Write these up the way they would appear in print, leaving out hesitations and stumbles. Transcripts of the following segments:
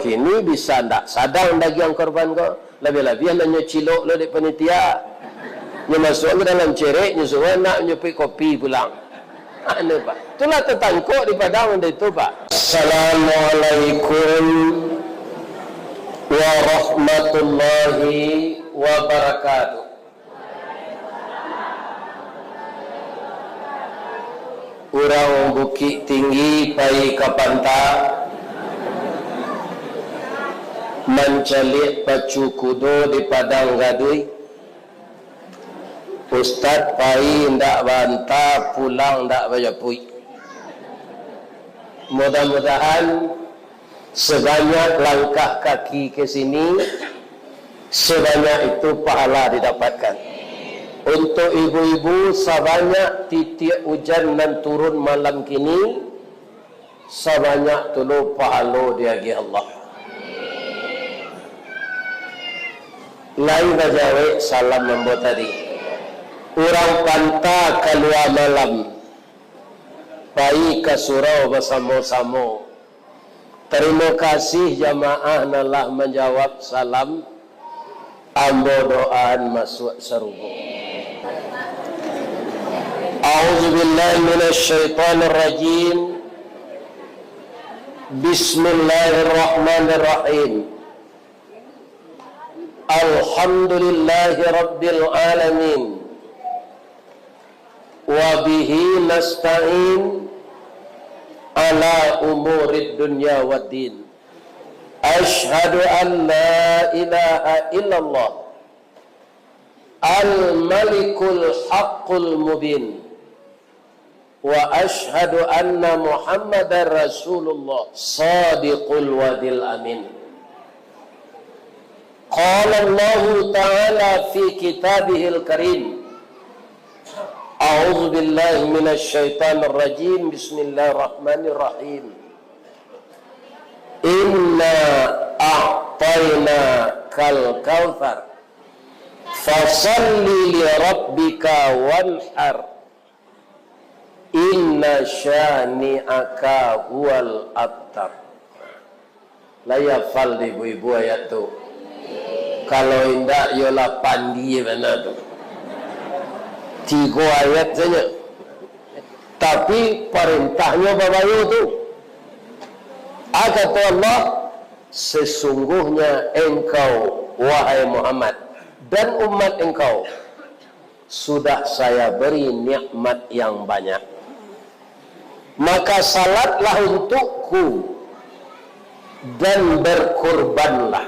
kini bisa ndak sadang daging korban kau. Lebih-lebih hanya cilok lo di panitia. Nya masuk ke dalam cerek, nya suruh nak nyopi kopi pulang. Anu Pak. Itulah tetangkok di Padang itu Pak. Assalamualaikum warahmatullahi wabarakatuh. Urang Bukit Tinggi pai ka Panta mencalik pacu kudo di Padang Gaduy. Ustaz pai ndak bantah pulang ndak bajapui. Mudah-mudahan sebanyak langkah kaki ke sini, sebanyak itu pahala didapatkan. Untuk ibu-ibu, sebanyak titik hujan dan turun malam kini, sebanyak tulu pahala diagi Allah. Lain bajawe salam membuat tadi. Urang Panta keluar malam, baik ke surau bersama-sama. Terima kasih jamaah nalah menjawab salam. Ambo doaan masuk serubu. A'udzubillahi minasyaitonirrajim. Bismillahirrahmanirrahim. Alhamdulillahi rabbil alamin. Wa bihi nasta'in ala umurid dunya waddin. Ashhadu an la ilaha illallah al-malikul haqqul mubin wa ashhadu anna muhammadar rasulullah sadiqul wadil amin. Qala Allah ta'ala fi kitabihil karim. A'udzu billahi minasy syaithanir rajim. Bismillahirrahmanirrahim. Inna a'tayna kal kautsar fasalli li rabbika wanhar inna syani'aka huwal abtar. Layafal di ibu-ibu ayat tu. Kalau indak yola pandi mana tu. 3 ayat saja. Tapi perintahnya babayu tu. Kata Allah, sesungguhnya engkau wahai Muhammad dan umat engkau sudah saya beri nikmat yang banyak. Maka salatlah untukku dan berkorbanlah.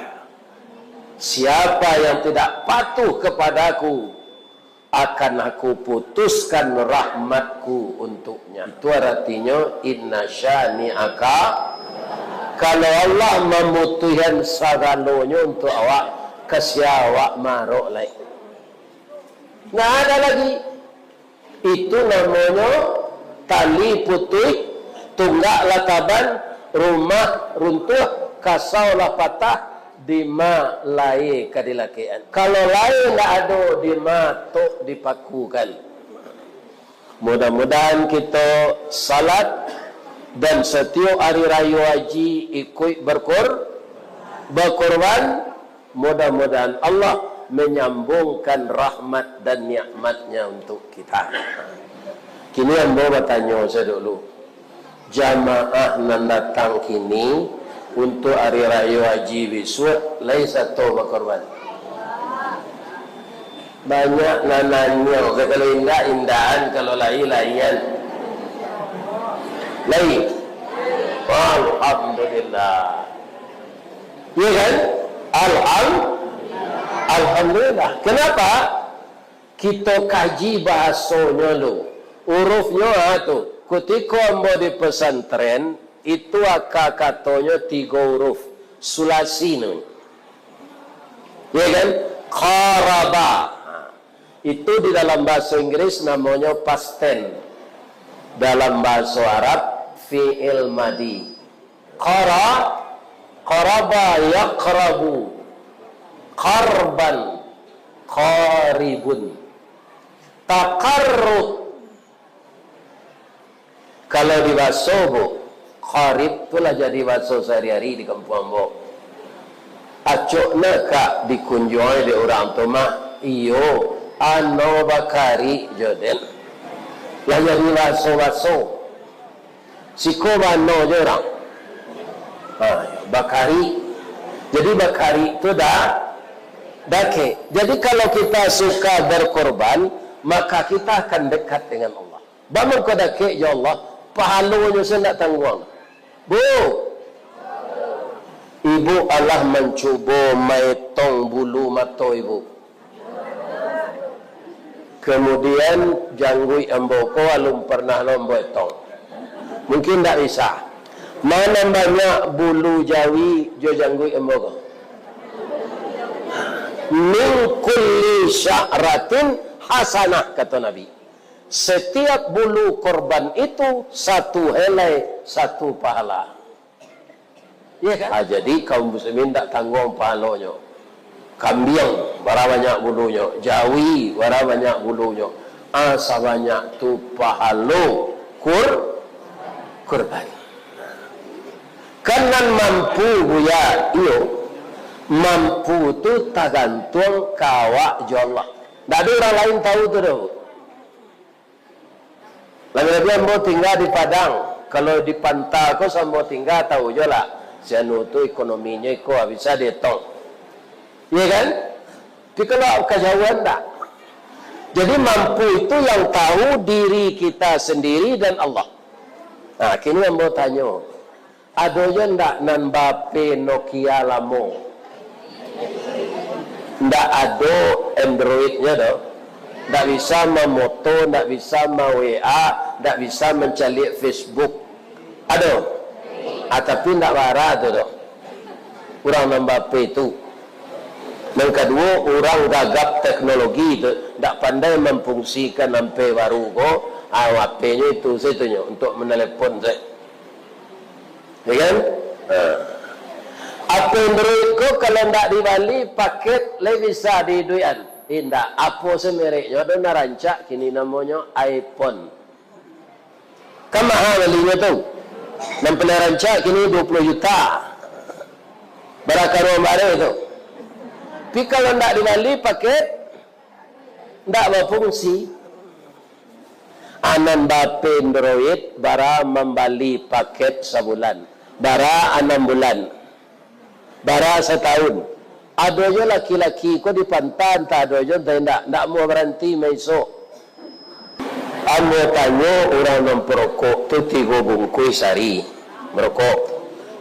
Siapa yang tidak patuh kepadaku akan aku putuskan rahmatku untuknya. Itu artinya inna syani'aka. Kalau Allah memutuskan segalanya untuk awak, kasih awak marok lagi. Nggak ada lagi. Itu namanya tali putus, tunggak lataban, rumah runtuh, kasaulah patah, dima lai kadilakian. Kalau lain nggak ada, dima tok dipakukan. Mudah-mudahan kita salat dan setiap hari raya haji ikut berkorban. Mudah-mudahan Allah menyambungkan rahmat dan nikmatnya untuk kita. Kini yang mau bertanya saya dulu, jamaah yang datang kini untuk hari raya haji besok lain satu berkorban. Banyak nananya, kalau indah-indahan, kalau lain-lain lain. Alhamdulillah. Ya kan? Alhamdulillah. Kenapa? Kita kaji bahasanya lu. Hurufnya tu. Ketika mau di pesantren, itu akak katanya 3 huruf. Sulasi nu. Ya kan? Qaraba. Itu di dalam bahasa Inggris namanya past tense. Dalam bahasa Arab fi'il madi. Qaraba yaqrabu, qarban qaribun, taqarrub. Kalau di bahasa qarib itulah jadi bahasa sehari-hari di kampung Ambo. acok nak dikunjungi di orang tu mah iyo ano bakari joden yang jadi waso siko bano je orang bakari. Jadi bakari itu dake. Jadi kalau kita suka berkorban, maka kita akan dekat dengan Allah. Bangun kau dake ya Allah, pahalanya saya nak tanggung. Bu, ibu Allah mencuba maitong bulu mata ibu. Kemudian janggui ambo ko alum pernah lombo tong. Mungkin tak bisa. Mana banyak bulu jawi jo janggui ambo ko. Min kulli sya'ratin hasanah kata Nabi. Setiap bulu korban itu satu helai, satu pahala. Ya kan? Jadi kaum muslimin tak tanggung pahalanya. Kambing berapa banyak bulunya, jawi berapa banyak bulunya, asa banyak tu pahala kurban. Kanan mampu buya iyo mampu tu tergantung kawak Allah. Tak ada orang lain tahu tu dah. Lagi-lagi ambo tinggal di Padang, kalau di pantai ko sambo tinggal tahu je lah. Sianu tu ekonominya ko bisa ditong. Ya kan? Tapi kalau kejauhan tak. Jadi mampu itu yang tahu diri kita sendiri dan Allah. Nah, kini yang mau tanya, ada yang tak nambape Nokia lamo? Tak ada Androidnya dah. Tak bisa memoto, tak bisa WA, tak bisa mencari Facebook. Ada? Tapi tak marah tu dah. Orang nambape itu. Yang kedua, orang gagap teknologi itu tak pandai memfungsikan HP baru ko, HP-nya itu saya tunjuk untuk menelepon saya. Ya kan? Apa Android ko kalau tak di Bali paket lebih bisa di duian. Tidak, apa semereknya ada narancak kini namanya iPhone. Kan mahal belinya tu. Dan penarancak kini 20 juta. Barakah baru itu. Tapi kalau tidak di Bali paket tidak berfungsi. Anan bape Android bara membali paket sebulan, bara 6 bulan, bara setahun. Ada je laki-laki ko di pantai, tak ada je tidak mau berhenti mesok. Amo tanya orang yang perokok tu 3 bungkus sehari merokok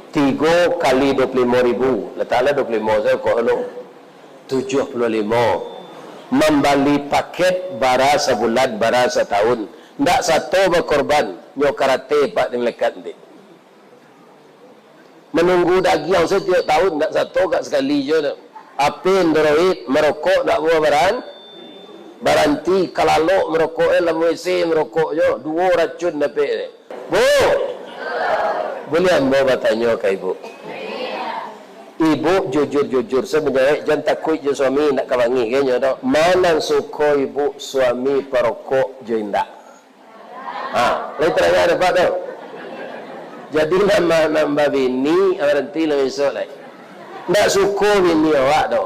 3 kali 25.000. Letaklah 25 saya kok lo 75 membali paket bara sebulan bara setahun. Ndak satu berkorban nyo karate pak melekat nanti. Menunggu daging setiap tahun ndak satu kat sekali je. Apa Android merokok ndak buat baranti kalalok merokok dalam WC merokok je 2 racun dapat. Bu. Boleh ambo bertanya ke ibu? Ibu jujur-jujur sebenarnya jangan takut je suami nak kawangi kayaknya dah. Mana suka ibu suami perokok je indak? Lain terangnya ada pak tu. Jadi nama bini berhenti lah besok lah. Tak suka bini awak tu.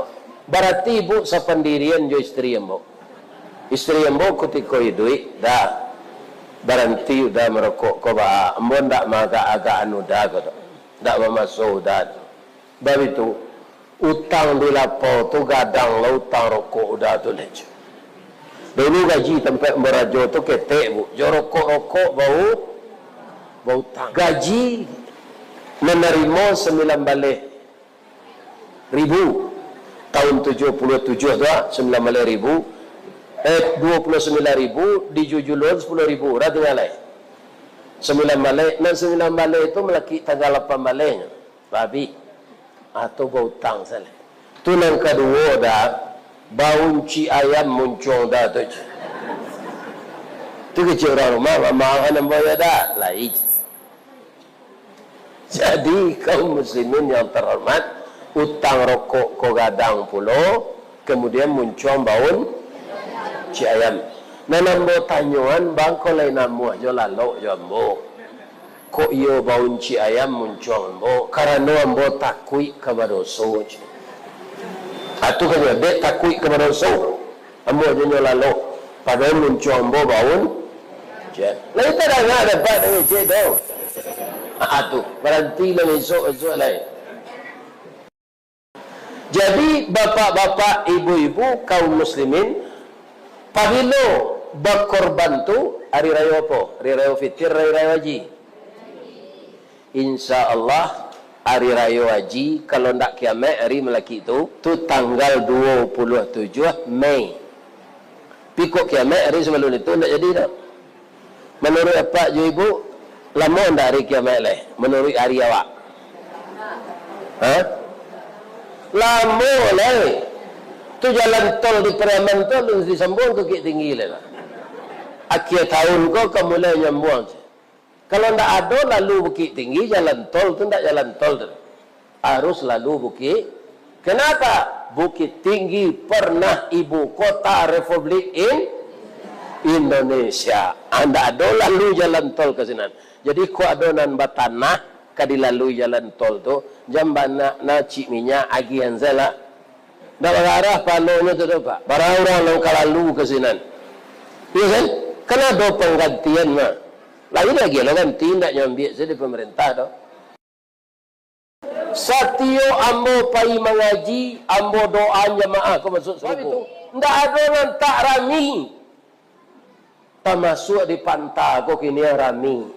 Berarti ibu sependirian je isteri ambo. Isteri ambo ketika hidup dah berhenti udah merokok ko ba. Ambo ndak agak anu dah ko tu. Ndak masuk dah. Sebab itu utang di lapau tu gadang lah utang rokok udah tu leh. Dulu gaji tempat berajo tu ketek bu. Jo rokok bau utang. Gaji menerima 9 ribu tahun 77 tu 9 ribu 29 ribu dijujulun 10 ribu dah tinggal lain 9 balik. Dan 9 balik itu melaki tanggal 8 baliknya babi atau bau tang salah. Tu yang kedua dah bau ci ayam muncul dah tu. Tu kecil orang rumah makan nampak dah lain. Jadi kaum muslimin yang terhormat, utang rokok ko gadang pulo, kemudian muncul bau ci ayam. Nah nambo tanyuan bang ko lain namu aja lalu jambo. Kok iyo bau ci ayam muncul ambo karena ambo takui kepada dosa. Atu kan dek takui kepada so. Ambo jenyo lalu. Padahal muncul ambo baun. Lain tak ada dapat dengan cik dah. Atu berhenti lah esok lain. Jadi bapak-bapak, ibu-ibu, kaum muslimin, pahilo berkorban tu hari raya apa? Hari raya Fitir, hari raya Haji. Insya Allah hari raya Haji kalau nak kiamat hari Melaki tu tanggal 27 Mei. Pikuk kiamat hari sebelum itu nak jadi tak? Menurut apa ju ibu? Lama ndak hari kiamat lah? Menurut hari awak? Lama lah. Tu jalan tol di Periaman tu lu disambung ke Bukit Tinggi lah. Akhir tahun kau mulai nyambung. Kalau ndak ada lalu Bukit Tinggi, jalan tol tu ndak jalan tol tu. Harus lalu Bukit. Kenapa? Bukit Tinggi pernah ibu kota Republik Indonesia. Anda ada lalu jalan tol ke sini. Jadi ku adonan batanah kadilalui jalan tol tu jambana na cik minyak agian zela. Dak arah palonya tu pak. Barang orang long kalalu ke sini. Ya kan? Kena ada penggantian mah. Lagi lo ganti ndak nyambi jadi pemerintah dah. Satio ambo pai mengaji, ambo doa jemaah kau masuk suku. Ndak ada orang tak rami. Masuk di pantai kau kini rami.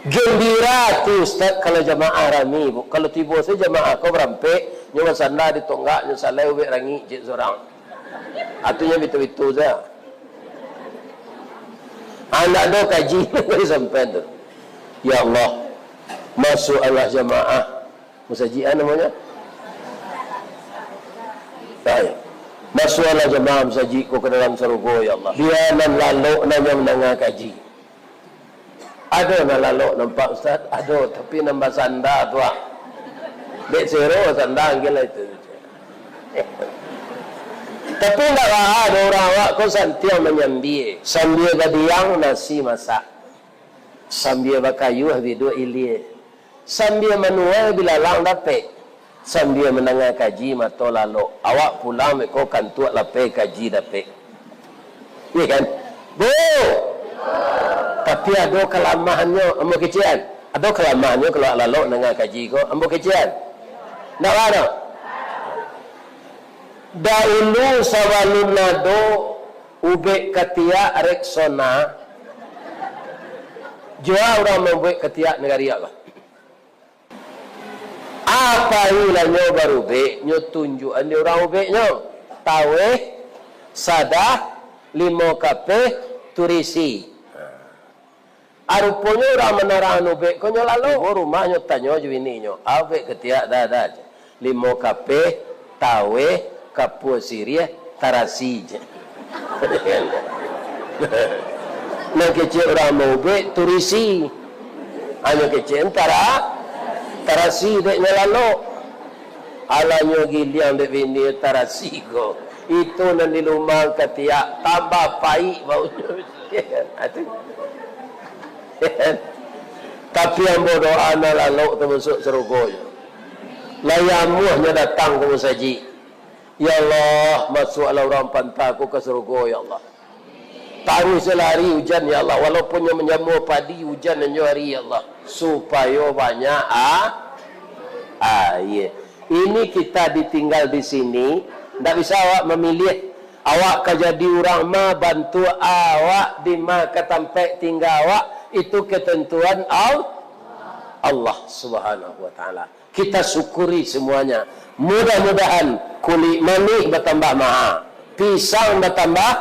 Gembira tu Ustaz kalau jemaah rami. Kalau tiba saya jemaah kau berampek, nyawa sanda di tonggak, nyawa salai ubek rangi cik seorang. Atunya itu saja. Anak do kaji boleh sampai tu. Ya Allah, masuk Allah jemaah. Musajian namanya. Baik. Masuk Allah jemaah musaji ko ke dalam surga ya Allah. Dia nan lalu nanya mendengar kaji. Ada nan lalu nampak Ustaz? Ada, tapi nambah sanda tu ah. Dek zero sanda gila itu. Tapi tak ada orang awak kau santiang menyambi. Sambil badiang nasi masak. Sambil bakayu habidu ilie. Sambil menuai bila lang dapat. Sambil mendengar kaji mato lalu. Awak pulang kau kan tuak lapai kaji dapat. Ya kan? Bu. Tapi ada kelamahannya ambo kecian. Ada kelamahannya kalau lalu dengar kaji kau ambo kecian. Nak ada? Dahulu sawalun nado ubek katia reksona jua orang membuat katia negari Allah. Apa ilah nyo baru ubek nyo tunjukan di orang ubeknya tawe sadah limo kape turisi. Aruponya orang menarahan ubek ko nyo lalu rumahnya tanyo juini nyo ubek katia dah limo kape tawe kapua Syria tarasi je. Nak kecil orang mau be turisi. Hanya kecil tarasi dek nyalalo. Alanya giliang dek bini tarasi ko. Itu nan di rumah ketiak tambah pai baunya. Tapi yang bodoh ana lalu termasuk serugonya. Layamuhnya datang ke musaji. Ya Allah, masuklah orang pantaku ke surga ya Allah. Taruh selari hujan ya Allah, walaupun yang menjamur padi hujan dan hari ya Allah, supaya banyak air. Ini kita ditinggal di sini, tidak bisa awak memilih. Awak ke jadi orang mah bantu awak di mah ke tempat tinggal awak, itu ketentuan Allah Subhanahu wa taala. Kita syukuri semuanya. Mudah-mudahan kulit manis bertambah mahal, pisang bertambah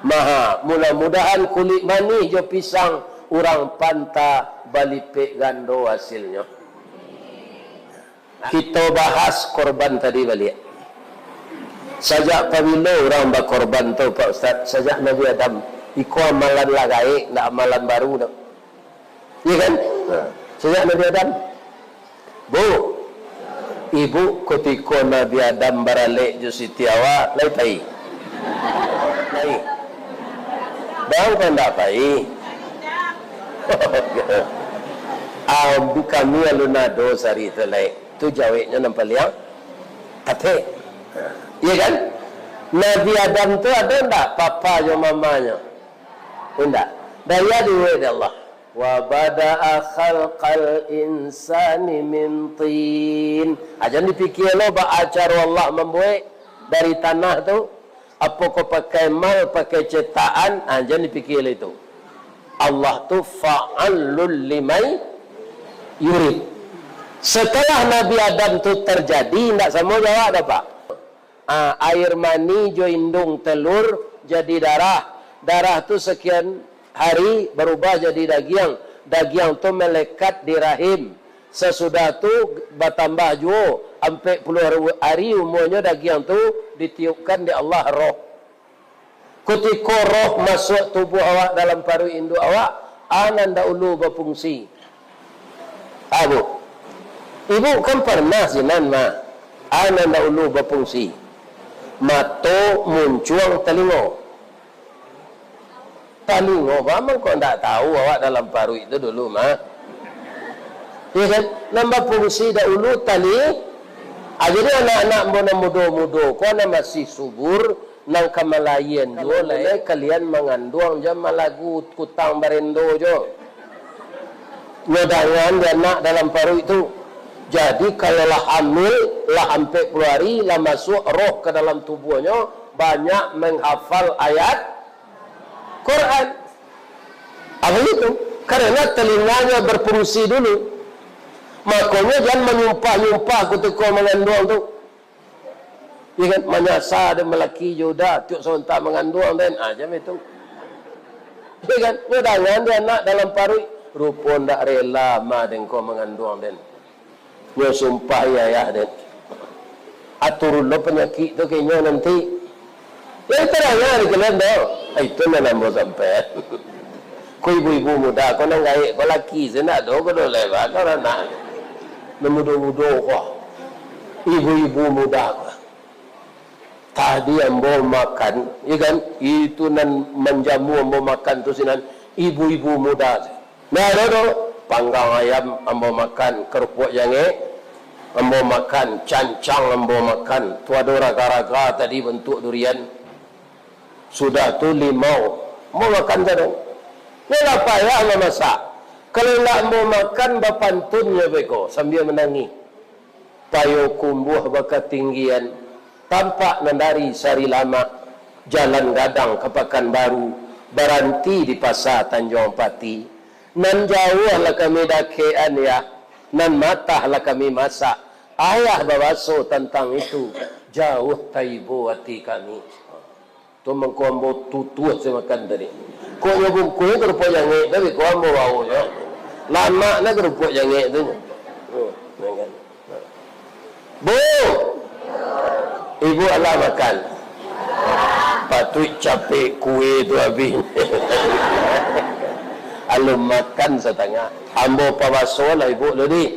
mahal. Mudah-mudahan kulit manis jo pisang orang panta balipek gando hasilnya. Kita bahas korban tadi balik. Sejak pamilo orang berkorban tu Pak Ustaz, sejak Nabi Adam ikut amalan lagai, nak amalan baru dah. Ya kan? Sejak Nabi Adam. Bu, ibu ketika Nabi Adam baralik jo Siti Hawa lai pai. Lai. Bang kan dak pai. Kami alunado sari telai. Tu jawabnya nampak liang. Ate. Iya kan? Nabi Adam tu ada enggak papanya mamanya? Enggak. Daya diwet Allah. Wa bada'a khalqal insani min tin. Aja dipikir lo acar Allah membuat dari tanah tu. Apa kau pakai mal, pakai cetakan, aja dipikir itu. Allah tu fa'alul limai yurid. Setelah Nabi Adam tu terjadi, tidak sama jawab ada Pak. Air mani jo indung telur jadi darah. Darah tu sekian hari berubah jadi daging. Daging tu melekat di rahim. Sesudah tu bertambah jua. Sampai puluh hari umurnya daging tu ditiupkan di Allah roh. Ketika roh masuk tubuh awak dalam paru induk awak, ananda ulu berfungsi. Abu, ibu kan pernah sinan ma, ananda ulu berfungsi. Mato muncul telingo. Telingo, memang kau tak tahu awak dalam paru itu dulu ma. Ya kan, nambah fungsi dahulu tali. Jadi anak-anak muda-muda, kau masih subur. Nang kamalayan jo lai kalian mengandung je malagu kutang barendo jo nyodangan dia nak dalam paru itu. Jadi kalau lah hamil lah sampai 10 hari lah masuk roh ke dalam tubuhnya, banyak menghafal ayat Quran. Apa itu? Karena telinganya berfungsi dulu. Makanya jangan menyumpah-nyumpah ketika mengandung tu. Ya kan, menyasar dan melaki jodoh tiuk sontak mengandung dan jam itu. Ya kan, nyodangan dia anak dalam paru rupa ndak rela ma den kau mengandung dan nyo sumpah ya den aturun lo penyakit tu kayaknya nanti ya terangnya di kelendo itu nama sampai ku ibu-ibu muda kau nang gaik kau laki senak do kau do lewa kau anak muda-muda kau ibu-ibu muda kau tadi ambo makan, ya kan? Itu nan menjamu ambo makan tu sinan ibu-ibu muda. Nah, ada panggang ayam ambo makan, kerupuk jange ambo makan, cancang ambo makan. Tu ada raga-raga tadi bentuk durian. Sudah tu limau, mau makan tadi. Ni apa ya ambo masak? Kalau nak ambo makan bapantunnya beko sambil menangis. Payo kumbuh bakat tinggian. Tampak nandari sari lama jalan gadang ke Pekanbaru berhenti di pasar Tanjung Pati nan jauh lah kami dakean ya nan matah lah kami masak ayah bawaso tentang itu jauh taibo hati kami tu mengkombo tutuat saya makan tadi kau nyobong kue kerupuk jange tapi kau ambo bau ya lama nak kerupuk jange tu bu ibu Allah makan patut capek kue tu habis alum makan setengah ambo pawaso lah ibu tadi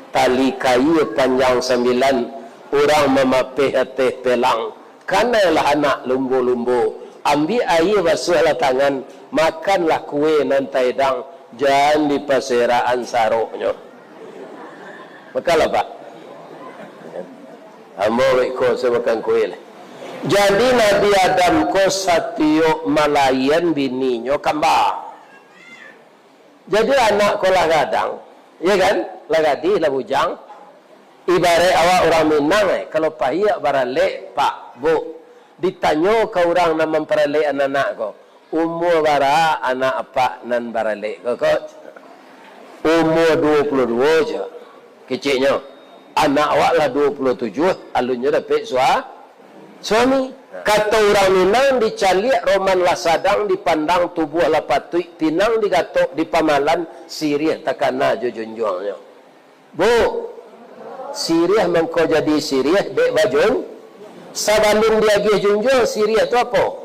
tali kayu panjang 9 orang memapih teh pelang kanalah anak lumbu-lumbu ambil air basuhlah tangan makanlah kue nantai dang jangan di paseraan saroknya makalah pak ambo ikut saya makan kue lah. Jadi Nabi Adam ko satyo malayan bininya kembar. Jadi anak ko lah gadang, ya kan? Lah gadi lah bujang. Ibarat awak orang Minang kalau pahia barale pak bu ditanya ke orang nak memperale anak-anak ko. Umur bara anak apa nan barale ko? Umur 22 je. Kecilnya. Anak awak lah 27, alunnya dapat suami. Kata orang Minang dicaliak roman lah sadang dipandang tubuh lah patui tinang digatok di pamalan sirih takana jujunjuangnya. Bu, sirih mengkau jadi sirih dek bajun. Sabalun dia gih junjung sirih tu apa?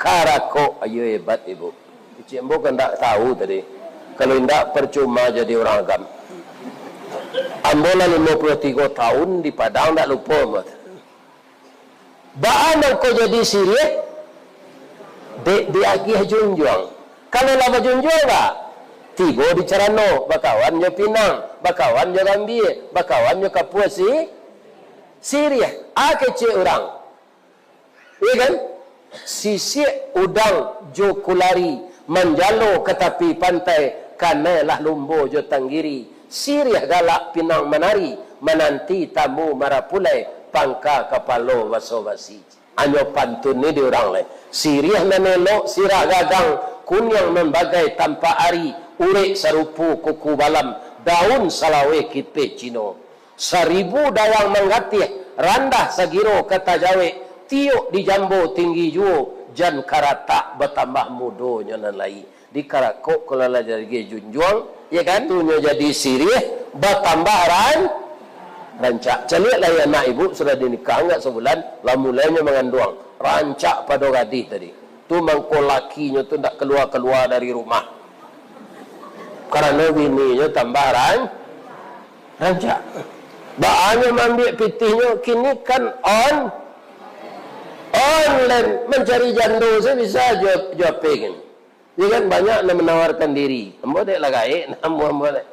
Karako. Ayo hebat ibu. Cik Mbo kan tak tahu tadi. Kalau tidak percuma jadi orang agam. Ambola 53 tahun di Padang tak lupa mat. Baan kau jadi sirih dek diagih junjuang. Kalau lama junjuang tak? Tibo di Cerano, bakawan nyo Pinang, bakawan nyo Gambir, bakawan nyo Kapuasi. Siriah, kecil orang. Ya kan? Sisik udang jo kulari menjalo ke tepi pantai kanalah lumbo jo tanggiri. Siriah galak pinang menari menanti tamu marapulai pangka kapalo waso-wasi. Anyo pantun ni di orang lain. Siriah menelok sirah gagang kunyang membagai tanpa ari urek sarupu kuku balam daun salawe kipe cino. 1000 dawang menggatih randah sagiro kata jawe tiuk di jambo tinggi juo jan karata bertambah mudonya nan lai di karakok kalau lah jadi junjuang ya kan tunya jadi sirih bertambah rancak celik lah ya nak ibu sudah dinikah enggak sebulan lah mulainya mengandung rancak pada gadis tadi tu mangkolakinya tu tak keluar dari rumah karena bininya tambah rancak bahannya ambil pitihnya kini kan online mencari jando saya bisa jawab pengen dia kan banyak yang menawarkan diri ambo dek lah gaik ambo dek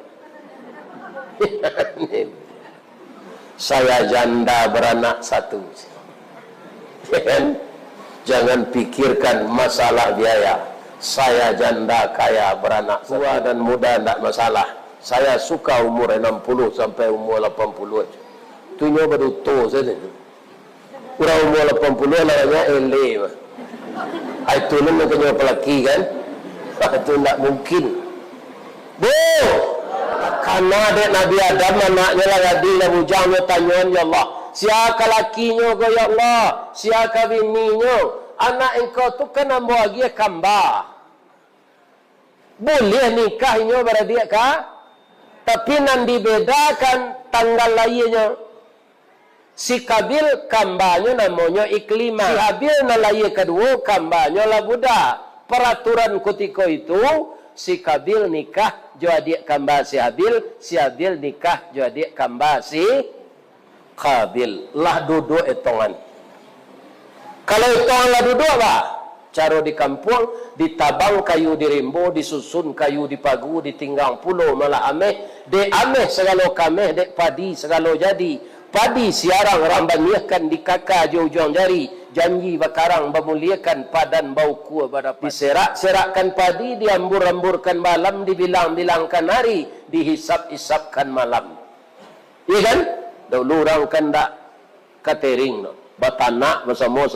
saya janda beranak 1 ya kan jangan pikirkan masalah biaya saya janda kaya beranak tua dan muda tidak masalah saya suka umur 60 sampai umur 80 aja tunya baru tua saja orang umur 80 namanya ele itu namanya kena pelaki kan itu tak mungkin karena ada Nabi Adam anaknya lah gadis lah bujangnya tanyaan ya Allah siapa lakinya ke ya Allah siapa bininya anak engkau tu kan ambo lagi kamba boleh nikahnya beradik kah tapi nan dibedakan tanggal lahirnya si Kabil kambanya namanya Iklimah si Habil na lahir kedua kambanya lah Buddha peraturan ketika itu si Kabil nikah jo adik kamba si Habil nikah jo adik kamba si Kabil lah duduk etongan kalau etongan lah duduk apa cara di kampung ditabang kayu di rimbo disusun kayu di pagu ditinggang pulau malah ameh dek ameh segala kameh dek padi segala jadi padi siarang rambaniakan di kakak jauh-jauh jari janji bakarang memuliakan padan bau kuah pada diserak-serakkan padi diambur-amburkan malam dibilang-bilangkan hari dihisap-hisapkan malam iya kan dulu orang kan tak catering no. Batanak bersama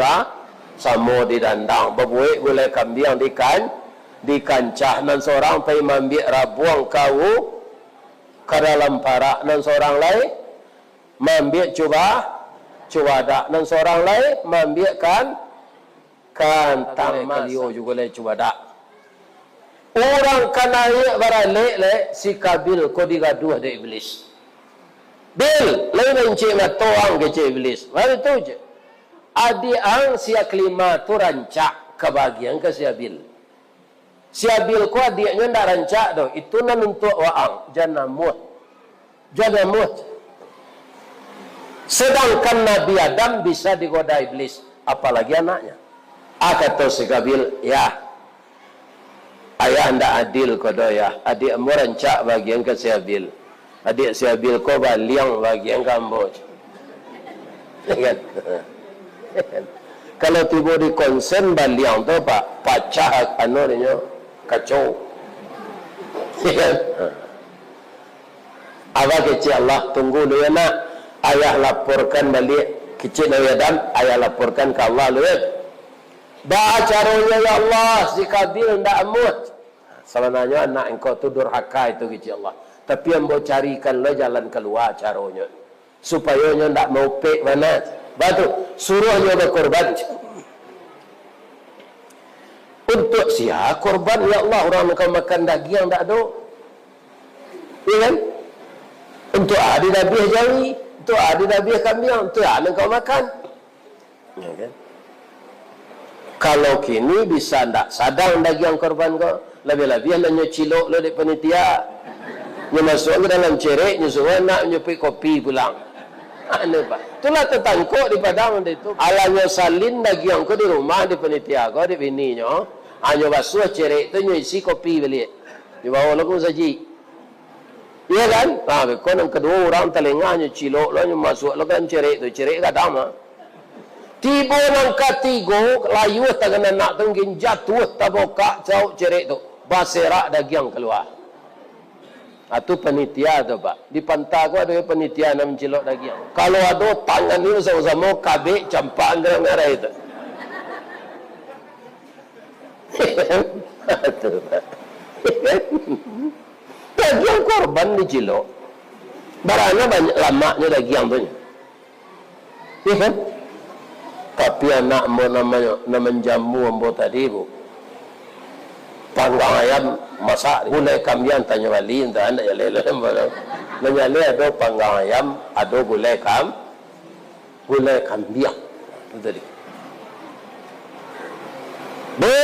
samo di dandang berbuik boleh kambing di kancah nan seorang pergi mambil rabuang kau ke dalam parak nan seorang lain mambil cubadak dan seorang lain membiarkan taman liu juga le cubadak orang kanaya baralek si Kabil ko digaduh de iblis bil lain encik matoang ke iblis baru tu je adi ang si Iklimah tu rancak kebahagiaan ke si Habil ko adiknya ndak rancak doh itu nan untuk waang janamut sedangkan Nabi Adam bisa digoda iblis apalagi anaknya kata si Kabil ya ayah anda adil kodo ya adik mu rancak bagian ke si Habil adik si Habil ko baliang bagian kambo kan kalau tiba di konsen baliang tu pak pacah anunya kacau kan apa kecil Allah tunggu dulu ya nak ayah laporkan balik kecil Nabi Adam ayah laporkan ke Allah lihat caranya ya Allah si Kabil ndak amut sebenarnya anak engkau tu durhaka itu kecil Allah tapi yang mau carikan lo jalan keluar caranya supaya nya ndak mau pek mana batu suruhnya berkorban untuk siapa korban ya Allah orang makan daging ndak ada ya kan untuk adik Nabi jari tu ada Nabi kambing tu ada kau makan ya kan kalau kini bisa ndak sadang daging korban kau lebih-lebih hanya cilok lo di panitia nya masuk ke dalam cerek nya suruh nak nyupi kopi pulang anu pak itulah tetangkok di padang itu alanya salin daging kau di rumah di panitia kau di bininya hanya basuh cerek tu nya isi kopi balik di bawah lagu saji Iya kan? Kon yang kedua orang telinganya cilok lah, masuk lah kan cerik tu, cerik kata mah. Tiba nang katigo layu tangan nak tungkin jatuh taboka jauh cerik tu, baserak daging keluar. Itu panitia tu pak. Di pantai aku ada panitia nak mencilok daging. Kalau ada tangan ni sama-sama kabik campak ngerang-ngerang itu. Daging korban dicilok. Barangnya banyak lamanya daging tu. Iya kan? Tapi anak mau namanya jamu ambo tadi bu. Panggang ayam masak gulai kambing tanya wali entah anda ya lele menyale ada panggang ayam ada gulai kambing itu tadi. Bu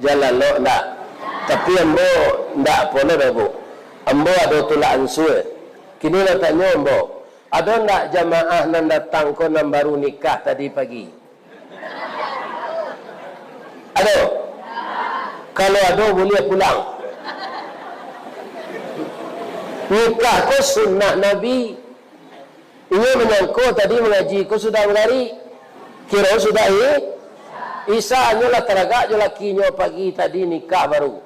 jalan lo ndak tapi ambo ndak boleh dah bu. Ambo ada tulak ansur kini lah tanya ambo ada ndak jamaah nan datang ko nan baru nikah tadi pagi ada. Kalau ada boleh pulang. Nikah ko sunnah Nabi. Ini menyangkut tadi mengaji ko sudah melari. Kira sudah Isa nyolah teragak jo laki nyo pagi tadi nikah baru.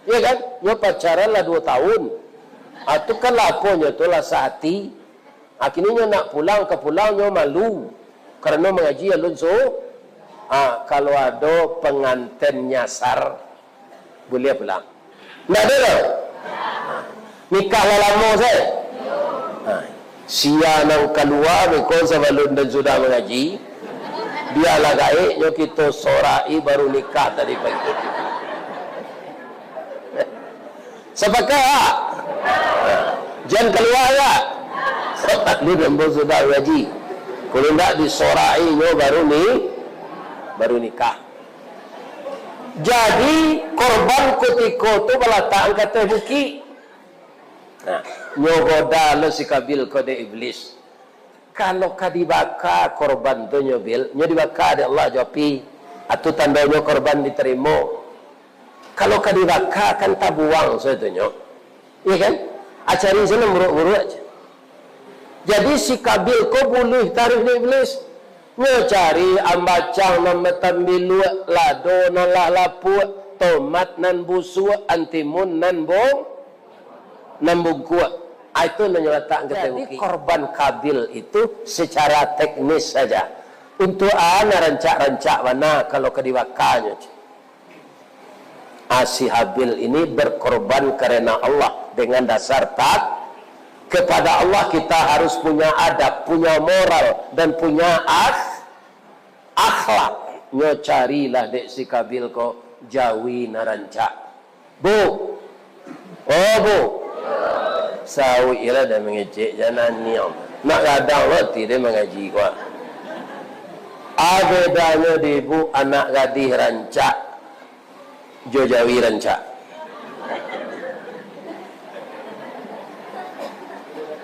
Ya kan? Nyo pacaran lah 2 tahun. Atu kan lapo nyo tu lah sehati. Akhirnya nyo nak pulang ke pulang nyo malu. Karena mengaji alun so. Kalau ada pengantin nyasar boleh pulang. Nak ada tak? Nikah lah lama saya. Sia nang keluar because sebelum dan sudah mengaji. Biarlah gaiknya kita sorai baru nikah tadi pagi. Sepakat? Jangan keluar tak? Sebab ni dan sudah mengaji. Kalau tak disorai baru nikah. Jadi korban kutiko tu balataan kata buki. Nyogoda lo si kabil kode iblis. Kalau kadibaka korban tu nyobil, nyodibaka ada Allah jawapi. Atau tandanya korban diterima. Kalau kadibaka kan tabuang sebetulnya. Iya kan? Acari sana buruk-buruk aja. Jadi si kabil ko boleh tarif iblis. Nyo cari ambacang memetambilu lado nalah lapu tomat nan busu antimun nan bungkuat. Itu menyatakan ketemuki. Korban kabil itu secara teknis saja. Untuk rancak-rancak mana kalau kediwakannya. Si Habil ini berkorban karena Allah dengan dasar kepada Allah kita harus punya adab, punya moral dan punya akhlak. Nyo carilah dek si kabil ko jawi narancak. Bu. Oh bu. Sawi ialah dah mengecek jangan niam. Nak gadang roti dia mengaji kuat. Abedanya di bu anak gadis rancak. Jo jawi rancak.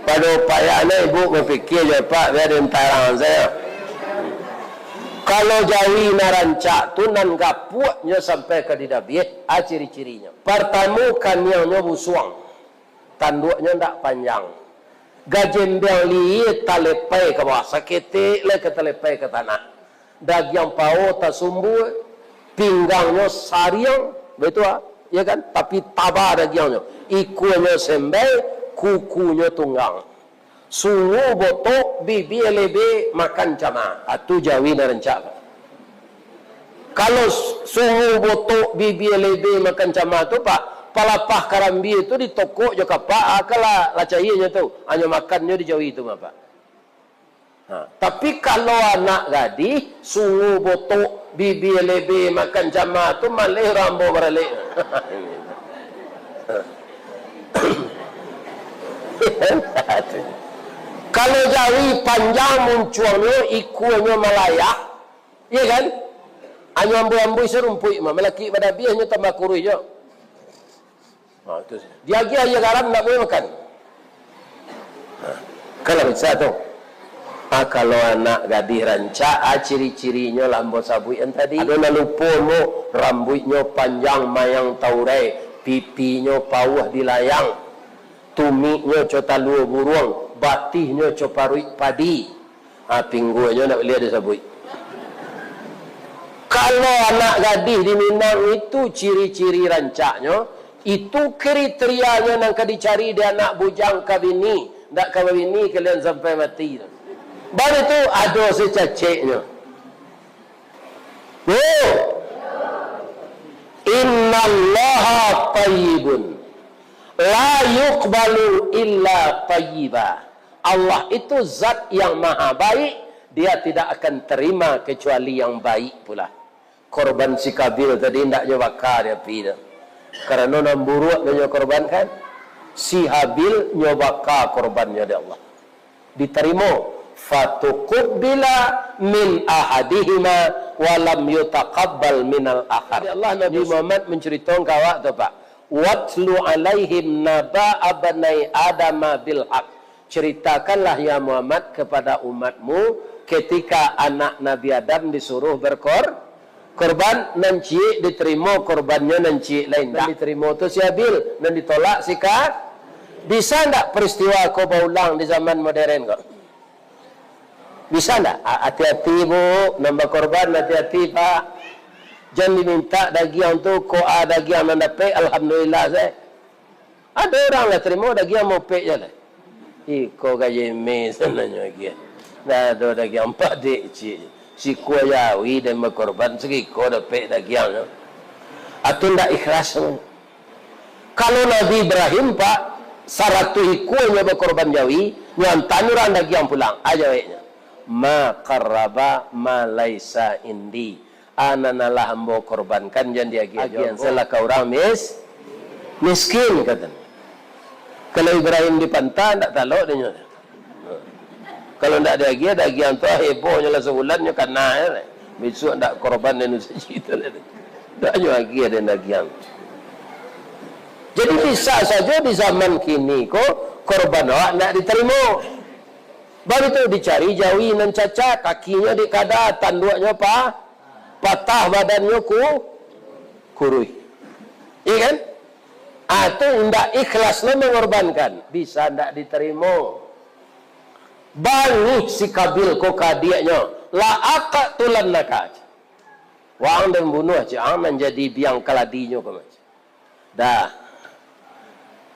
Pada upayanya ibu berfikir je pak biar rentarang saya. Kalau jawi narancak tu nan gapuaknya sampai ke didabiah, ciri-cirinya. Pertama kanyangnya busuang. Tanduknya tak panjang. Gajembel liit talepai ke bawah. Sakitik le ke talepai ke tanah. Daging pau tak sumbu. Pinggangnya sariang. Betul tak? Ya kan? Tapi tabah dagingnya. Ikunya sembel. Kukunya tunggang. Sungu botok, bibi lebe makan cama. Itu jawi narancak. Kalau sungu botok, bibi lebe makan cama tu pak, palapah karambi itu di toko je kapak, akalah lacainya tu. Hanya makannya di jawi itu pak. Tapi kalau anak gadis, sungu botok, bibi lebe makan cama tu malih rambo beralik. Kalau jawi panjang munculnya ikunya malayak, ya kan? Hanya ambu-ambu serumpui, melaki pada biasnya tambah kurus je. Dia lagi garam tak boleh makan. Kalau bisa tu. Kalau anak gadis rancak, ciri-cirinya lambo sabui yang tadi. Ada lupa mo rambutnya panjang mayang taurai, pipinya pauh dilayang, tumiknya cota luar burung, batihnya coparui padi, pinggulnya nak lihat dia sabui. Kalau anak gadis di Minang itu ciri-ciri rancaknya, itu kriterianya yang dicari dia anak bujang kabini, tak kabini kalian sampai mati. Baru itu ada secaceknya. Oh, innallaha tayyibun la yuqbalu illa tayyiba. Allah itu zat yang maha baik, dia tidak akan terima kecuali yang baik pula. Korban si Kabil tadi hendaknya bakar dia pida. Karena namburuk dia korban kan, si Habil nyobaka korbannya dari Allah. Diterima. Fatuqbila min ahadihima walam yutaqabbal minal akhar. Allah Nabi Muhammad menceritakan kawak tu Pak. Watlu alaihim naba abnai adama bil haq. Ceritakanlah ya Muhammad kepada umatmu ketika anak Nabi Adam disuruh korban nanci diterima korbannya nanci lain. Dan diterima tu si Habil dan ditolak si Kabil. Bisa ndak peristiwa kau berulang di zaman modern kok? Bisa tak? Hati-hati bu, nambah korban, hati-hati Pak. Jangan diminta daging tu, kau ada daging yang dapat, alhamdulillah saya. Ada orang lah terima daging mau pek je lah. Kau gaji mes sebenarnya lagi. Dah ada daging 4 dik cik. Si kuah yawi dan berkorban, segi kau dapat daging. Atau tak ikhlas. Kalau Nabi Ibrahim Pak, syarat tu ikunya berkorban yawi, yang tanuran daging pulang. Aja baiknya. Ma qarraba ma laisa indi, ananalah hamba korbankan jangan diagian selaka orang miskin katanya. Kalau Ibrahim di pantai tak talok dia. Kalau tak diagian tu hebohnya lah sebulannya kena besok tak korban dan cerita tak lagi ada dagian. Jadi bisa saja di zaman kini kok korban awak nak diterima. Baru itu dicari jawi nan cacat, kakinya dikada, tanduknya patah, badannya kurui. Iya kan? Itu tidak ikhlaslah mengorbankan, bisa tidak diterima. Balik si Kabil kok kadiaknya, la aqtulan nakaj. Wang dan bunuh aja, menjadi biang kaladinya kau macam. Dah,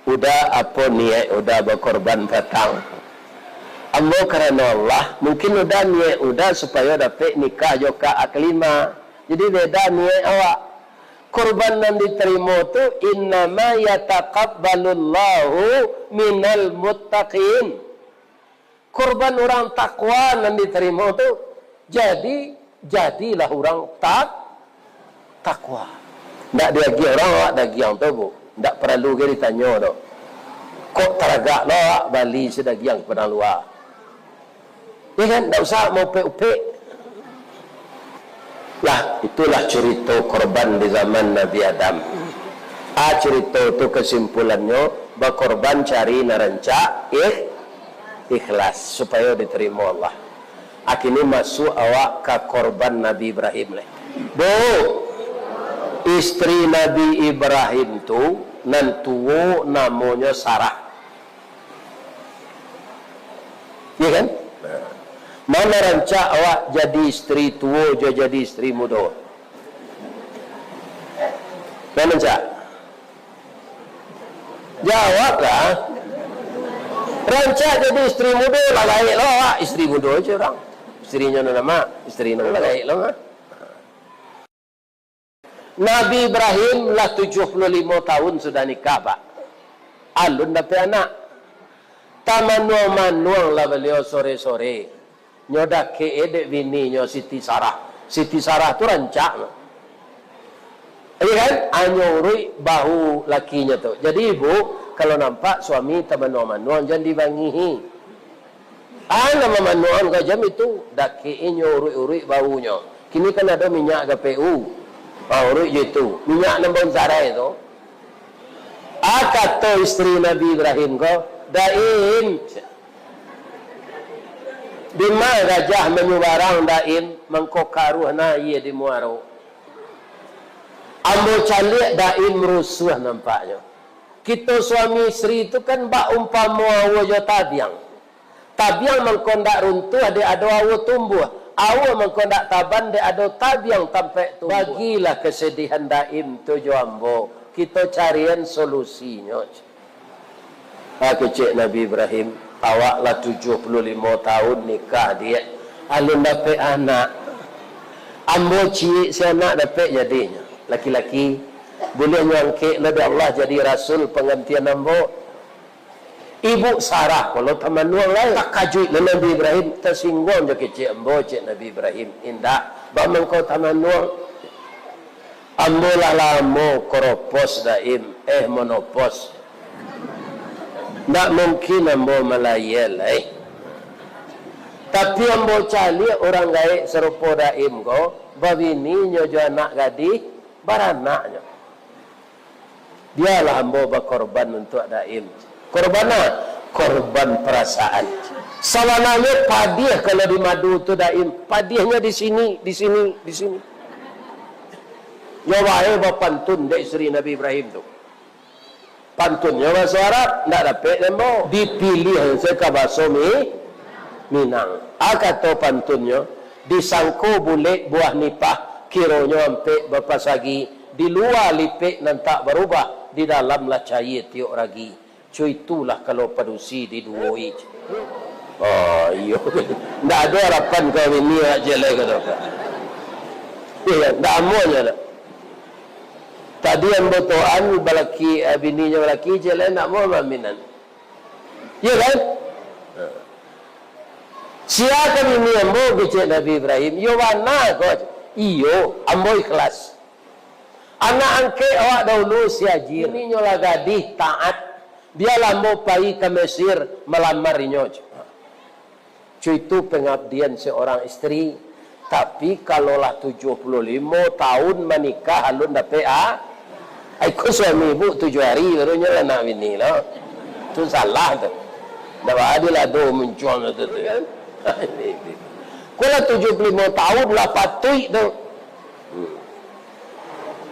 udah apa niat, udah berkorban petang. Ambo karena Allah mungkin udah niat udah supaya dapat nikah joka aklima. Jadi beda niat awak. Korban yang diterima tu innama yataqabbalullahu minal muttaqin. Korban orang takwa yang diterima tu jadilah orang takwa. Tak diagi orang awak dagi yang tu bu. Tak perlu ke ditanya tu. Kok teragak lah bali sedagi yang kepada luar. Ya kan, tak usah mau upek-upek. Lah, itulah cerita korban di zaman Nabi Adam. Cerita itu kesimpulannya, berkorban cari narancak, ikhlas, supaya diterima Allah. Akhirnya masuk awak ke korban Nabi Ibrahim. Bu, istri Nabi Ibrahim tu, nantuwo namanya Sarah. Ya kan? Mana rancak awak jadi istri tua, jadi istri muda? Mana rancak? Jawablah. Rancak jadi istri muda lah baik lah awak. Istri muda aja orang. Istrinya nama, istrinya baik lah. Nabi Ibrahim lah 75 tahun sudah nikah Pak. Alun dapat anak. Manuang lah beliau sore-sore. Nyodak ke edek bininya Siti Sarah. Siti Sarah tu rancak. Iya kan? Anyurui bahu lakinya tu. Jadi ibu, kalau nampak suami manuang jangan dibangihi. Nama manuang kau jam itu. Daki nyurui bahunya. Kini kan ada minyak GPU. Urui je tu. Minyak nambah zarai tu. Kata isteri Nabi Ibrahim kau. Daim. Bima gajah menyubarang daim mengkokaruh na ia di muaro. Ambo calik daim rusuh nampaknya. Kita suami isteri itu kan bak umpama awo tabiang. Tabiang mengkondak runtuh dia ada awo tumbuh. Awo mengkondak taban dia ada tabiang tampak tumbuh. Bagilah kesedihan daim tujuh ambo. Kita carian solusinya. Kecik Nabi Ibrahim awaklah 75 tahun nikah dia. Alun dapat anak. Ambo cik si anak dapat jadinya. Laki-laki boleh nyangkik lebih Allah jadi rasul penggantian ambo. Ibu Sarah kalau teman nuang lain tak kajui Nabi Ibrahim tersinggung je kecik ambo cik Nabi Ibrahim indah bang kau teman nuang ambo lalamu koropos daim monopos tak mungkin ambo melayel tapi ambo cali orang gaik serupa daim ko babini nyojo anak gadis baranaknya. Dialah ambo berkorban untuk daim. Korban apa? Korban perasaan. Sawananya padiah kalau di madu tu daim. Padiahnya di sini, di sini, di sini. Nyawahe pantun dek isteri Nabi Ibrahim tu. Pantunnya bahasa Arab, tak dapat ambo. Dipilih seka bahasa Minang. Kata pantunnya, disangko bulik buah nipah. Kiranya ampe bapa sagi di luar lipik nan tak berubah di dalam lah cair tiuk ragi. Cuy itulah kalau padusi di dua ij. Oh iyo. Ndak ada harapan kau ini aja lagi kata. Iya, ndak amonya dah. Tadi yang botoan balaki bininya balaki je lain nak mau maminan. Iya kan? Siapa ini yang mau kecik Nabi Ibrahim? Yo mana kau? Iyo, ambo ikhlas. Anak angke awak dahulu siajir. Ini nyola gadih taat. Dia lambo pergi ke Mesir melamar nyoj. Cuy itu pengabdian seorang istri. Tapi kalaulah 75 tahun menikah halun dapat aku suami ibu 7 hari baru nyola nak bini lah. Itu salah tu. Dah adil ada muncul tu kan. Kalau 75 tahun lah patui tu.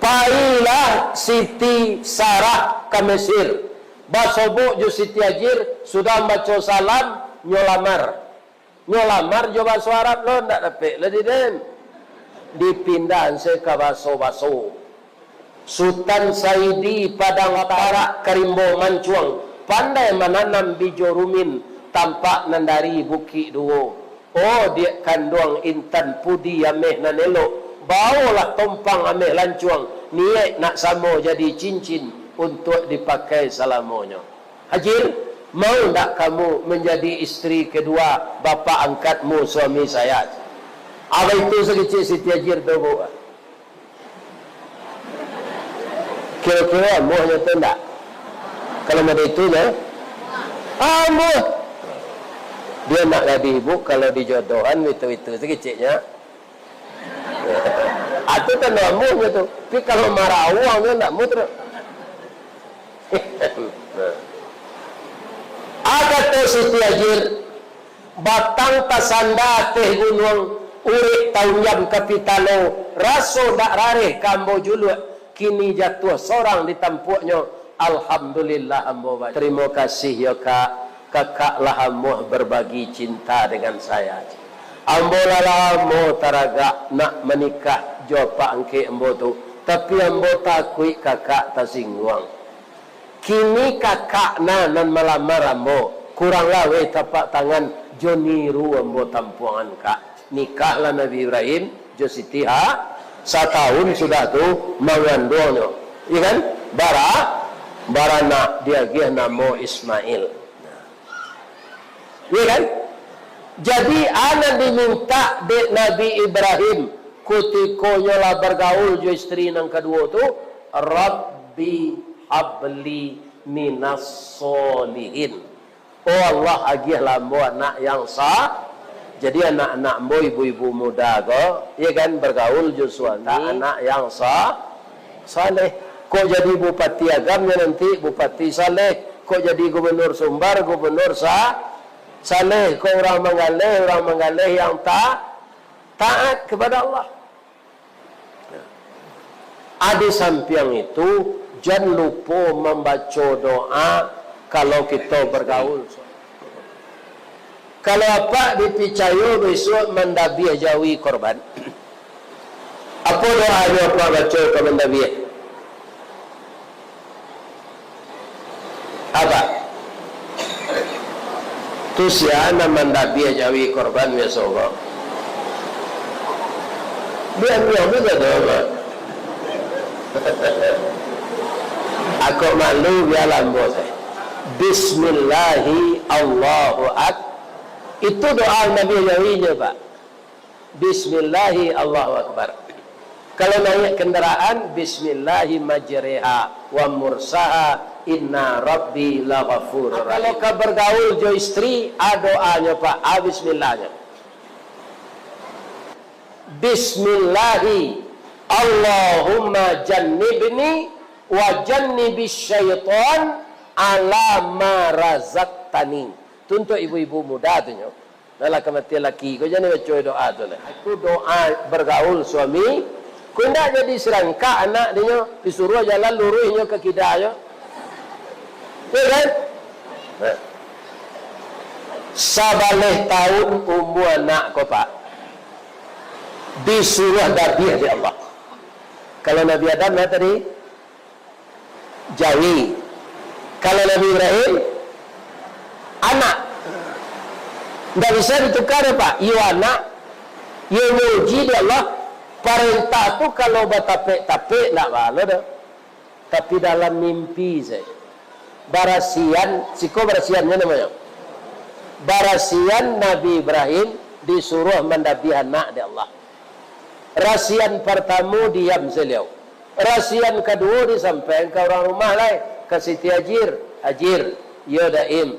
Pailah Siti Sarah ke Mesir. Basobuk ju Siti Hajir sudah baca salam nyolamar. Nyolamar jo bahasa Arab lo ndak dapat lah den. Dipindah se ke baso-baso. Sultan Saidi Padang Tarak Karimbo Mancuang pandai menanam bijo rumin tampak nandari bukit duo. Oh dia kanduang intan pudi ameh nanelo. Bawalah tompang ameh lancuang. Niat nak samo jadi cincin untuk dipakai selamanya. Hajir, mau tak kamu menjadi isteri kedua bapa angkatmu suami saya? Apa itu sekecil Siti Hajir tu bu? Kira-kira muhnya tu tak? Kalau ada itu ya? Muh. Dia nak jadi ibu kalau dijodohan itu sekecilnya. Itu kan namunya tu. Tapi kalau marah uang dia tak muter. Kata Siti Hajir, batang tasanda teh gunung urik taunjam kapitalo raso dak rareh kambo juluk kini jatuh seorang di tampuknya. Alhamdulillah ambo. Terima kasih ya kak. Kakaklah ambo berbagi cinta dengan saya. Ambo lalamu taraga nak menikah jawab angke ambo tu. Tapi ambo takui kakak tersinggung. Kini kakak nan melamar ambo. Kurang lawe tapak tangan joniru ambo tampuangan kak. Nikahlah Nabi Ibrahim jo Siti setahun sudah tu mengandungnya. Iya kan? Barana dia namo Ismail. Iya kan? Jadi anak diminta dek Nabi Ibrahim ketika nyola bergaul jo istri yang kedua tu Rabbi habli minas solihin. Oh Allah agih lambo anak yang sah. Jadi anak-anak mbo ibu-ibu muda ko, ya kan bergaul jo suami anak yang sah saleh. Kok jadi bupati agamnya nanti bupati saleh, kok jadi gubernur Sumbar gubernur saleh, kok orang mengalih yang taat kepada Allah. Ada samping itu, jangan lupa membaca doa kalau kita bergaul. Kalau apa dipercaya besok mendabiah jawi korban. Apa doanya apa baca ke mendabiah? Apa? Tu siapa mendabiah jawi korban biasa orang. Dia juga doa. Aku malu biar lambo saya. Bismillahi Allahu Akbar. Itu doa Nabi Jawinya, Pak. Bismillahi Allahu Akbar. Kalau naik kendaraan, Bismillahi majriha wa mursaha inna rabbi laghafur. Kalau kau bergaul jo istri, doanya Pak, Bismillahnya. Bismillahi Allahumma jannibni wa jannibis syaitan ala ma razaqtani. Untuk ibu-ibu muda tu nyo. Dalam kematian laki, kau jangan baca doa tu lah. Itu doa bergaul suami. Kau nak jadi serangka anak dia disuruh jalan lurusnya ke kidanya. Ya kan? Sabaleh tahun umur anak kau Pak. Disuruh dabiah di Allah. Kalau Nabi Adam tadi jawi. Kalau Nabi Ibrahim anak. Tidak bisa ditukar Pak. Ia anak. Ia muji di Allah. Perintah tu kalau bertapik-tapik tak malu dah. Tapi dalam mimpi saya. Barasian. Siko barasiannya namanya. Barasian Nabi Ibrahim disuruh mendabiah anak di Allah. Rasian pertama diam seliau. Rasian kedua disampaikan ke orang rumah lain. Ke Siti Hajir. Hajir. Ya daim.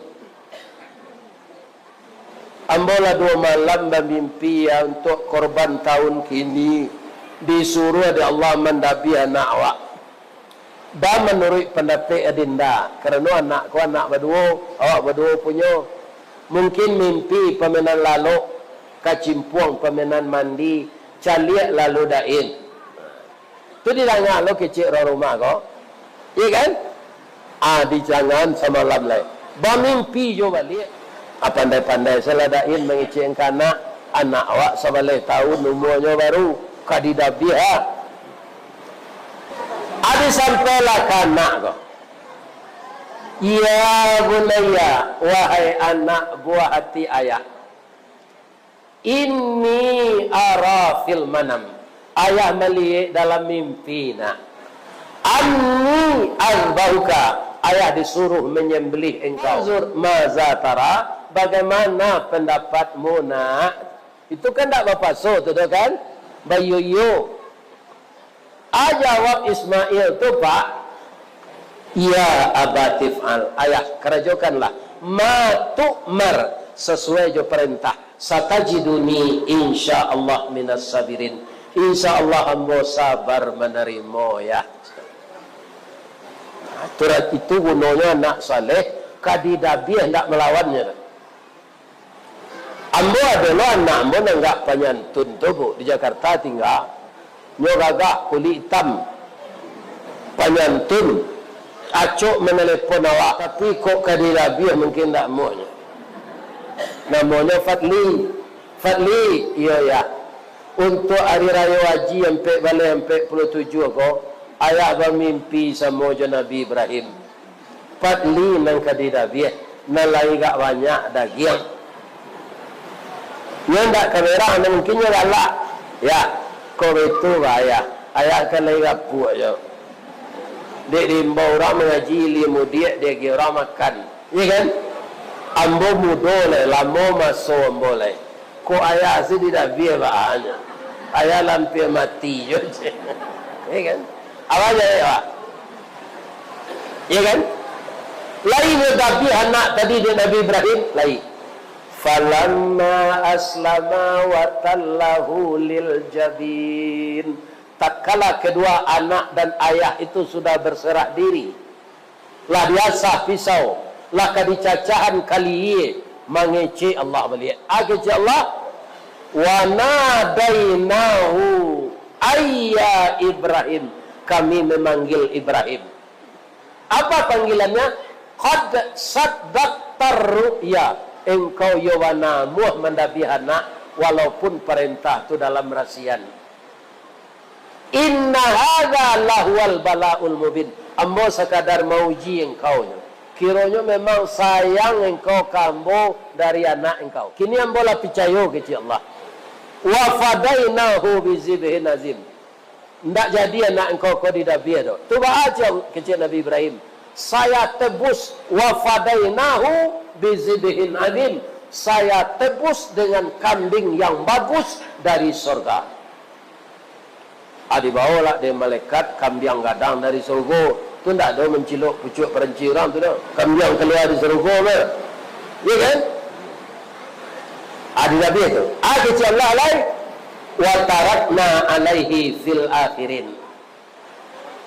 Ambola 2 malam bermimpi untuk korban tahun kini disuruh oleh Allah mendabiah anak awak. Dan menurut pendapat adinda, kerana anakku anak berdua, awak berdua punya, mungkin mimpi permainan lalu, kacimpuang permainan mandi, caliak lalu dain. Itu ditanya lo kecil orang rumah kau, iya kan? Di jangan semalam lain. Bermimpi jo balik. Pandai-pandai seladain mengicingkan anak awak sebalai tahun umurnya baru kadidabiah. Ada sampailah kanak kau. Ya bunaya, wahai anak buah hati ayah. Inni ara fil manam. Ayah melihat dalam mimpi nak. Anni azbauka. Ayah disuruh menyembelih engkau. Maza tara. Bagaimana pendapatmu nak? Itu kan tak berpaso tu kan? Bayuyu. Jawab Ismail tu Pak. Ya abatif al. Ayah kerjakanlah. Ma tu'mar. Sesuai jo perintah. Satajiduni insyaallah minas sabirin. InsyaAllah hamba sabar menerima ya. Turat itu gunanya nak saleh. Kadidabiah tak melawannya. Ambo adalah anak ambo nanggak penyantun tu bu. Di Jakarta tinggal. Nyogagak kulit hitam. Penyantun. Acuk menelepon awak. Tapi kok kadidabiah mungkin tak maunya. Namanya Fadli. Fadli. Iya ya. Untuk hari raya haji sampai balik sampai 27 kok. Ayah bermimpi sama Nabi Ibrahim. Fadli nang kadidabiah. Nalai gak banyak daging. Yang tak kamera mungkinnya galak. Ya, kau itu ayah. Ayah kan lagi gapu aja. Dek diimbau orang mengaji ilmu dia kira orang makan. Iya kan? Ambo mudo le, lamo masuk ambo le. Ko ayah sih tidak biar bahannya. Ayah lampir mati je. Iya kan? Apa aja ya? Iya kan? Lain tapi anak tadi dia Nabi Ibrahim lain. Falamma aslama wa tallahu lil jabin. Tak kala kedua anak dan ayah itu sudah berserah diri. Lah diasah pisau. Lah kadicacahan kali mengece Allah beliau. Agece Allah. Wa nadainahu ayya Ibrahim. kami memanggil Ibrahim. Apa panggilannya? Qad saddaqtar ru'ya, engkau Yowana muah mendabi anak walaupun perintah tu dalam rasian. Inna hadza lahwal balaul mubin, ambo sekadar mauji engkau. Kiranya memang sayang engkau kambo dari anak engkau. Kini ambo lah percaya ke Allah. Wa fadainahu bizibhin azim. Ndak jadi anak engkau kau didabi tu. Tu baca kecil Nabi Ibrahim. Saya tebus wa fadainahu bizibhin azim. Saya tebus dengan kambing yang bagus dari surga. Dibawalah dia malaikat kambing gadang dari surga. Tu tak ada menciluk pucuk peranci orang tu dah. Kambing keluar dari surga ke? Ya kan? Ada Nabi tu. Kecil Allah lain. Wa tarakna alaihi fil akhirin.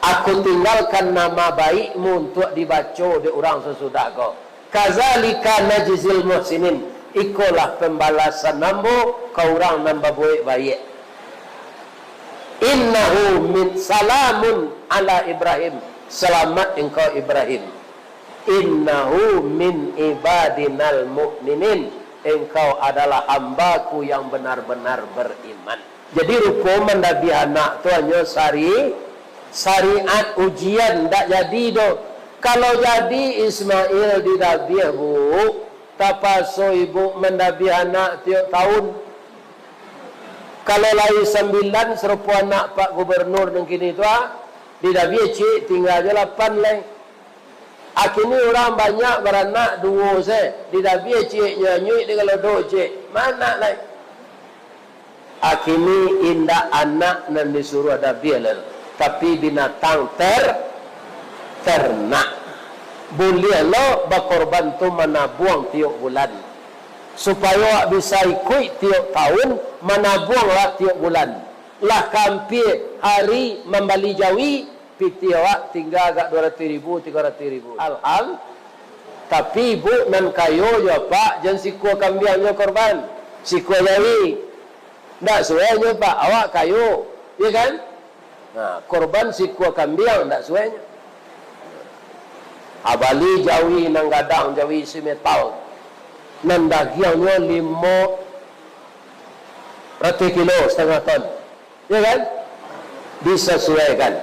Aku tinggalkan nama baikmu untuk dibaca di orang sesudah kau. Kazalika najzil muhsinin. Ikulah pembalasan nambo kau orang nambah baik. Innahu min salamun ala Ibrahim. Selamat engkau Ibrahim. Innahu min ibadinal mu'minin. Engkau adalah hambaku yang benar-benar beriman. Jadi hukuman Nabi anak tu hanya syariat ujian tak jadi do. Kalau jadi Ismail didabiah bu, tapaso ibu mendabi anak tiap tahun. Kalau lahir 9 serupa anak Pak Gubernur dan kini tu didabi cik tinggal je 8 leh. Kini orang banyak beranak 2 saya. Didabi cik nyanyi dia kalau 2 cik. Mana leh? Kini indah anak nan disuruh dabi lah. Tapi binatang ternak. Boleh lo berkorban tu menabuang tiap bulan. Supaya bisa ikut tiap tahun menabuanglah tiap bulan. Lah kampir hari membali jawi piti awak tinggal agak 200,000 300,000. Alham. Tapi ibu nan kayo je pak jangan sikua kambingnya korban. Sikua jawi. Tak suainya pak awak kayo. Ya kan? Nah, korban sikua kambing tak suainya. Abali jawi nang gadang jawi simetal. Nan dagingnya 500 kilo setengah ton. Ya kan? Disesuaikan.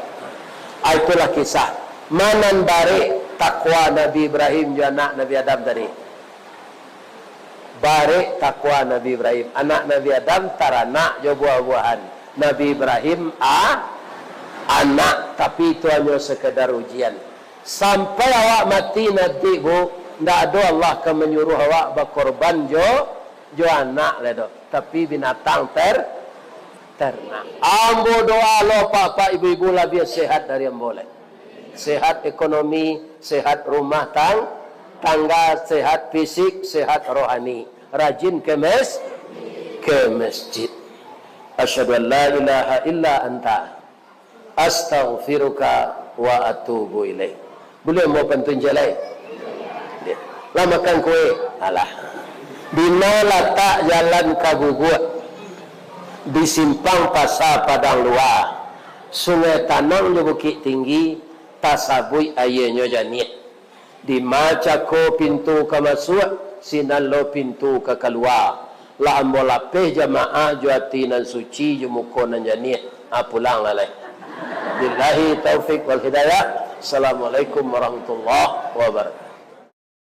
Itulah kisah. Manan barik takwa Nabi Ibrahim dan anak Nabi Adam tadi. Barik takwa Nabi Ibrahim. Anak Nabi Adam taranak jo buah-buahan. Nabi Ibrahim anak, tapi itu hanya sekedar ujian. Sampai awak mati nanti bu, tidak ada Allah akan menyuruh awak berkorban jo anak ledo. Tapi binatang ternak. Ambo doa lo papa ibu-ibu lebih sehat dari yang boleh. Sehat ekonomi, sehat rumah tangga, sehat fisik, sehat rohani. Rajin ke masjid. Asyhadu an la ilaha illa anta astaghfiruka wa atubu ilaik. Boleh mau pantun jalan? Lah makan kue. Alah. Dina letak jalan Kagugut di simpang pasar Padang Luar. Sungai Tanang di Bukit Tinggi, tasabui ayahnya janik. Di macako pintu ke masuk, sinalo pintu ke keluar. Lah ambo lapeh jamaah juati nan suci jumuko nan janik. Pulang lah leh. Billahi taufik wal hidayah. Assalamualaikum warahmatullahi wabarakatuh.